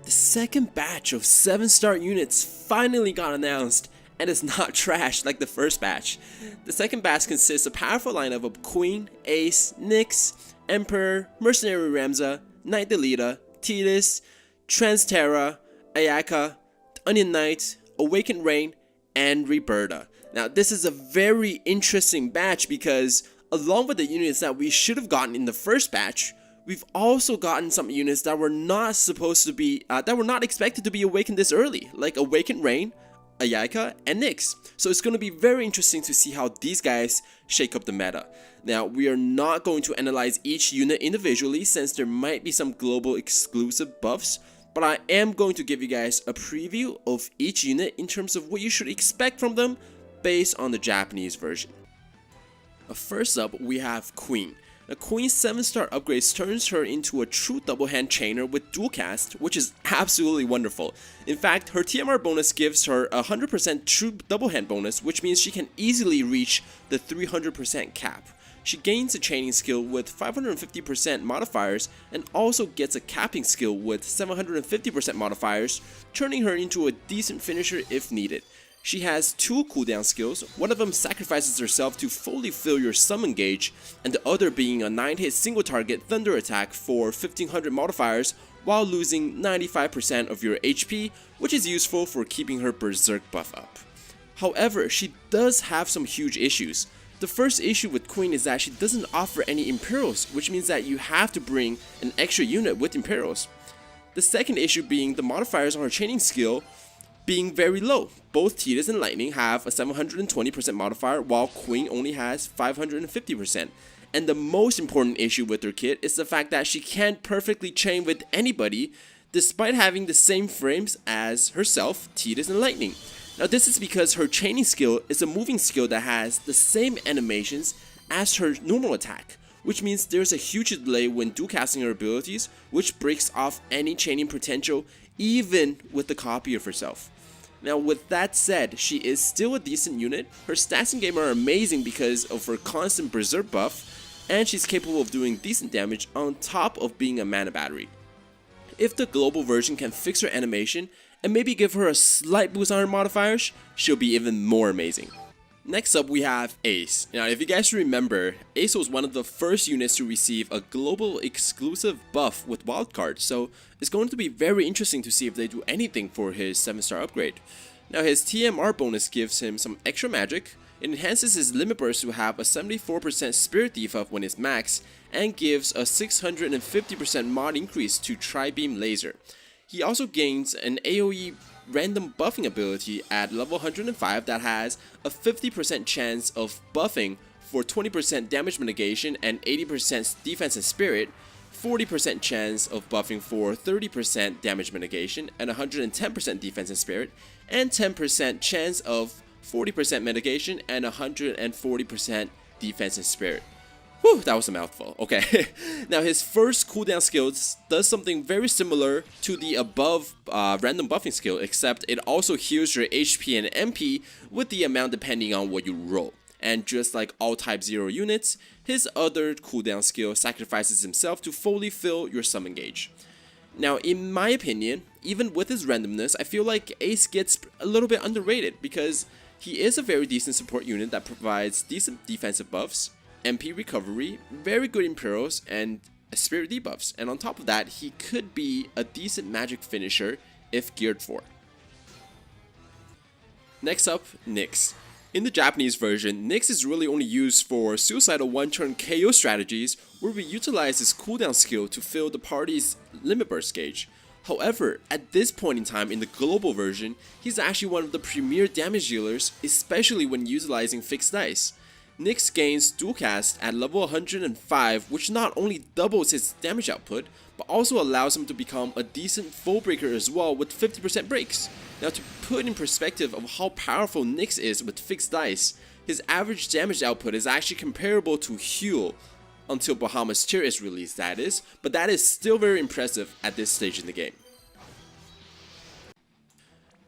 The second batch of 7-star units finally got announced, and it's not trash like the first batch. The second batch consists of a powerful lineup of Queen, Ace, Nyx, Emperor, Mercenary Ramza, Knight Delita, Tidus, Transterra, Ayaka, Onion Knight, Awakened Rain, and Roberta. Now this is a very interesting batch because along with the units that we should have gotten in the first batch, we've also gotten some units that were not supposed to be, that were not expected to be awakened this early, like Awakened Rain, Ayaka, and Nyx. So it's going to be very interesting to see how these guys shake up the meta. Now, we are not going to analyze each unit individually since there might be some global exclusive buffs, but I am going to give you guys a preview of each unit in terms of what you should expect from them based on the Japanese version. First up, we have Queen. The Queen's 7-star upgrades turns her into a true double-hand chainer with dual cast, which is absolutely wonderful. In fact, her TMR bonus gives her a 100% true double-hand bonus, which means she can easily reach the 300% cap. She gains a chaining skill with 550% modifiers and also gets a capping skill with 750% modifiers, turning her into a decent finisher if needed. She has 2 cooldown skills, one of them sacrifices herself to fully fill your summon gauge, and the other being a 9-hit single target thunder attack for 1500 modifiers while losing 95% of your HP, which is useful for keeping her berserk buff up. However, she does have some huge issues. The first issue with Queen is that she doesn't offer any Imperials, which means that you have to bring an extra unit with Imperials. The second issue being the modifiers on her chaining skill being very low. Both Tidus and Lightning have a 720% modifier while Queen only has 550%. And the most important issue with her kit is the fact that she can't perfectly chain with anybody despite having the same frames as herself, Tidus and Lightning. Now this is because her chaining skill is a moving skill that has the same animations as her normal attack, which means there's a huge delay when dual casting her abilities, which breaks off any chaining potential even with the copy of herself. Now with that said, she is still a decent unit. Her stats in game are amazing because of her constant berserk buff, and she's capable of doing decent damage on top of being a mana battery. If the global version can fix her animation and maybe give her a slight boost on her modifiers, she'll be even more amazing. Next up we have Ace. Now if you guys remember, Ace was one of the first units to receive a global exclusive buff with wildcard, so it's going to be very interesting to see if they do anything for his 7-star upgrade. Now his TMR bonus gives him some extra magic, it enhances his limit burst to have a 74% spirit debuff when it's max, and gives a 650% mod increase to Tri-Beam Laser. He also gains an AoE random buffing ability at level 105 that has a 50% chance of buffing for 20% damage mitigation and 80% defense and spirit, 40% chance of buffing for 30% damage mitigation and 110% defense and spirit, and 10% chance of 40% mitigation and 140% defense and spirit. Whew, that was a mouthful. Okay, now his first cooldown skill does something very similar to the above random buffing skill, except it also heals your HP and MP with the amount depending on what you roll. And just like all type 0 units, his other cooldown skill sacrifices himself to fully fill your summon gauge. Now in my opinion, even with his randomness, I feel like Ace gets a little bit underrated because he is a very decent support unit that provides decent defensive buffs, MP recovery, very good Imperials, and spirit debuffs, and on top of that, he could be a decent magic finisher if geared for. Next up, Nyx. In the Japanese version, Nyx is really only used for suicidal one-turn KO strategies where we utilize his cooldown skill to fill the party's limit burst gauge. However, at this point in time in the global version, he's actually one of the premier damage dealers, especially when utilizing fixed dice. Nyx gains dual cast at level 105, which not only doubles his damage output, but also allows him to become a decent full breaker as well with 50% breaks. Now to put in perspective of how powerful Nyx is with fixed dice, his average damage output is actually comparable to Huel, until Bahamut's Tear is released that is, but that is still very impressive at this stage in the game.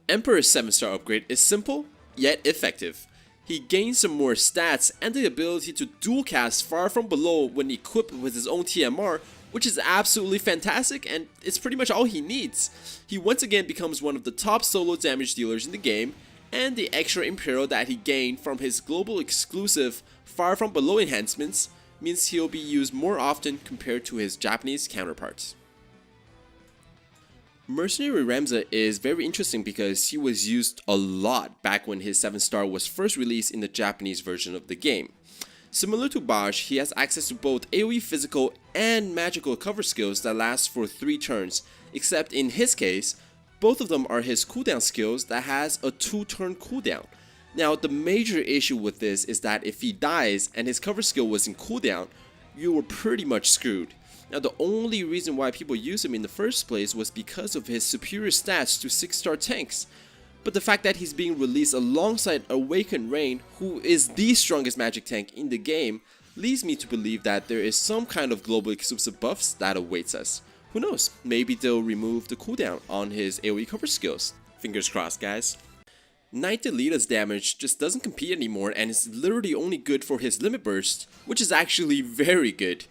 Emperor's 7-star upgrade is simple, yet effective. He gains some more stats and the ability to dual cast far from below when equipped with his own TMR, which is absolutely fantastic, and it's pretty much all he needs. He once again becomes one of the top solo damage dealers in the game, and the extra Imperial that he gained from his global exclusive Far From Below enhancements means he'll be used more often compared to his Japanese counterparts. Mercenary Ramza is very interesting because he was used a lot back when his 7-star was first released in the Japanese version of the game. Similar to Bosch, he has access to both AoE physical and magical cover skills that last for 3 turns, except in his case, both of them are his cooldown skills that has a 2-turn cooldown. Now, the major issue with this is that if he dies and his cover skill was in cooldown, you were pretty much screwed. Now, the only reason why people used him in the first place was because of his superior stats to 6-star tanks. But the fact that he's being released alongside Awakened Rain, who is the strongest magic tank in the game, leads me to believe that there is some kind of global exclusive buffs that awaits us. Who knows, maybe they'll remove the cooldown on his AoE cover skills. Fingers crossed, guys. Knight Delita's damage just doesn't compete anymore and is literally only good for his limit burst, which is actually very good.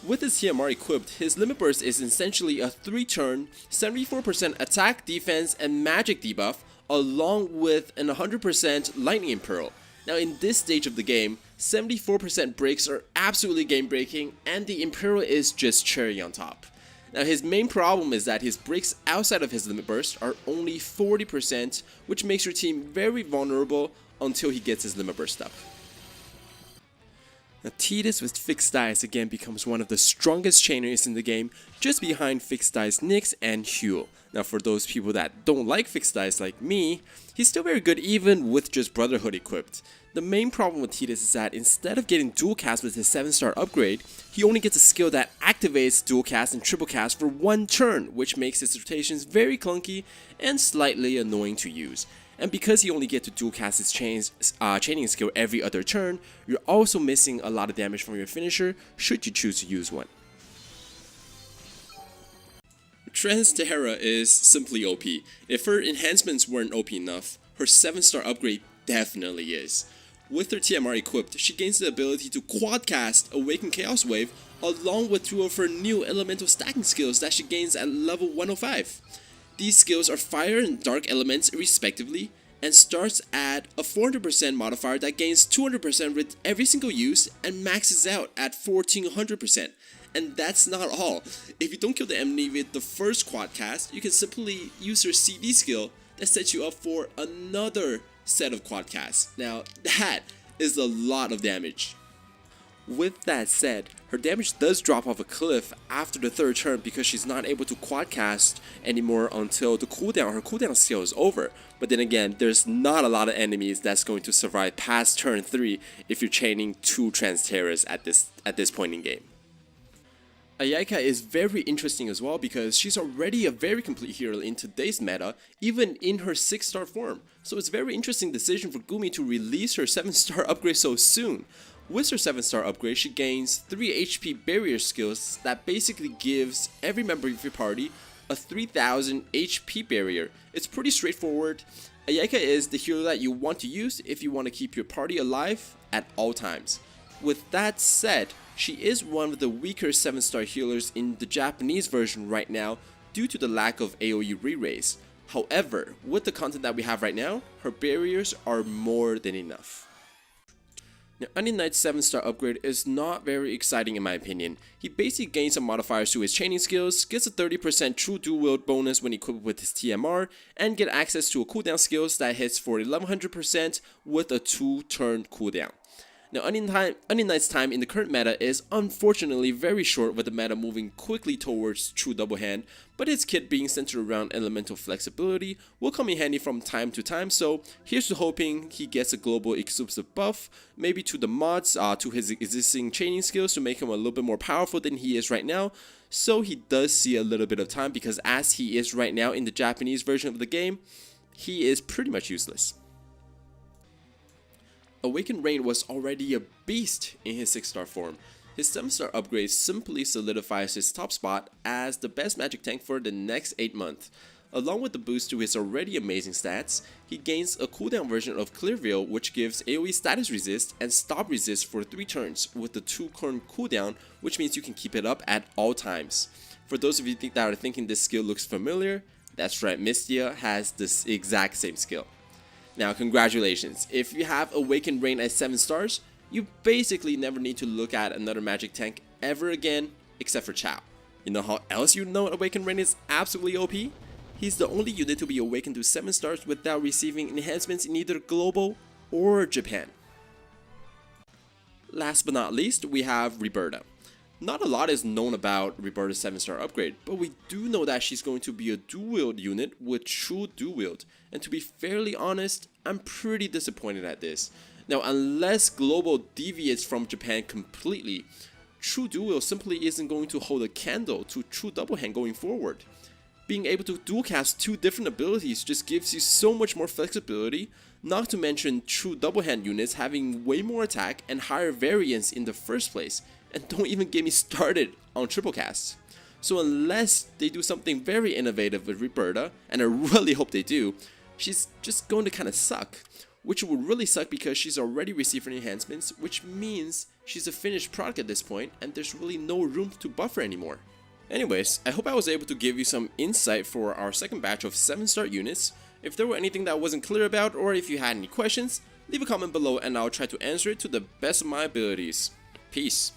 With his TMR equipped, his limit burst is essentially a 3-turn, 74% attack, defense, and magic debuff, along with an 100% lightning imperial. Now in this stage of the game, 74% breaks are absolutely game breaking, and the imperial is just cherry on top. Now his main problem is that his breaks outside of his limit burst are only 40%, which makes your team very vulnerable until he gets his limit burst up. Now Tidus with Fixed Dice again becomes one of the strongest chainers in the game, just behind Fixed Dice Nyx and Huel. Now for those people that don't like Fixed Dice like me, he's still very good even with just Brotherhood equipped. The main problem with Tidus is that instead of getting dual cast with his 7-star upgrade, he only gets a skill that activates dual cast and triple cast for 1 turn, which makes his rotations very clunky and slightly annoying to use. And because you only get to dual cast his chaining skill every other turn, you're also missing a lot of damage from your finisher should you choose to use one. Transtera is simply OP. If her enhancements weren't OP enough, her 7-star upgrade definitely is. With her TMR equipped, she gains the ability to quadcast Awaken Chaos Wave along with 2 of her new elemental stacking skills that she gains at level 105. These skills are fire and dark elements respectively, and starts at a 400% modifier that gains 200% with every single use and maxes out at 1400%. And that's not all. If you don't kill the enemy with the first quad cast, you can simply use her CD skill that sets you up for another set of quad casts. Now that is a lot of damage. With that said, her damage does drop off a cliff after the 3rd turn because she's not able to quadcast anymore until her cooldown skill is over. But then again, there's not a lot of enemies that's going to survive past turn 3 if you're chaining 2 Transteras at this point in game. Ayaka is very interesting as well because she's already a very complete hero in today's meta, even in her 6-star form. So it's a very interesting decision for Gumi to release her 7-star upgrade so soon. With her 7-star upgrade, she gains 3 HP barrier skills that basically gives every member of your party a 3000 HP barrier. It's pretty straightforward. Ayaka is the hero that you want to use if you want to keep your party alive at all times. With that said, she is one of the weaker 7-star healers in the Japanese version right now due to the lack of AoE re-raise. However, with the content that we have right now, her barriers are more than enough. Now, Onion Knight's 7-star upgrade is not very exciting in my opinion. He basically gains some modifiers to his chaining skills, gets a 30% true dual wield bonus when equipped with his TMR, and get access to a cooldown skills that hits for 1100% with a 2-turn cooldown. Now, Onion Knight's time in the current meta is unfortunately very short, with the meta moving quickly towards true double hand, but his kit being centered around elemental flexibility will come in handy from time to time, so here's to hoping he gets a global exclusive buff, maybe to the mods, to his existing chaining skills to make him a little bit more powerful than he is right now, so he does see a little bit of time because as he is right now in the Japanese version of the game, he is pretty much useless. Awakened Rain was already a beast in his 6-star form. His 7-star upgrade simply solidifies his top spot as the best magic tank for the next 8 months. Along with the boost to his already amazing stats, he gains a cooldown version of Clear Veil which gives AoE status resist and stop resist for 3 turns with the 2 current cooldown, which means you can keep it up at all times. For those of you that are thinking this skill looks familiar, that's right, Mystia has this exact same skill. Now congratulations, if you have Awakened Rain at 7 stars, you basically never need to look at another magic tank ever again except for Chao. You know how else you know Awakened Rain is absolutely OP? He's the only unit to be awakened to 7 stars without receiving enhancements in either global or Japan. Last but not least, we have Roberta. Not a lot is known about Roberta's 7-star upgrade, but we do know that she's going to be a dual-wield unit with true dual-wield, and to be fairly honest, I'm pretty disappointed at this. Now, unless global deviates from Japan completely, true dual-wield simply isn't going to hold a candle to true double-hand going forward. Being able to dual cast 2 different abilities just gives you so much more flexibility, not to mention true double hand units having way more attack and higher variance in the first place, and don't even get me started on triple casts. So unless they do something very innovative with Roberta, and I really hope they do, she's just going to kinda suck. Which would really suck because she's already received her enhancements, which means she's a finished product at this point and there's really no room to buff her anymore. Anyways, I hope I was able to give you some insight for our second batch of 7-star units. If there were anything that I wasn't clear about, or if you had any questions, leave a comment below and I'll try to answer it to the best of my abilities. Peace.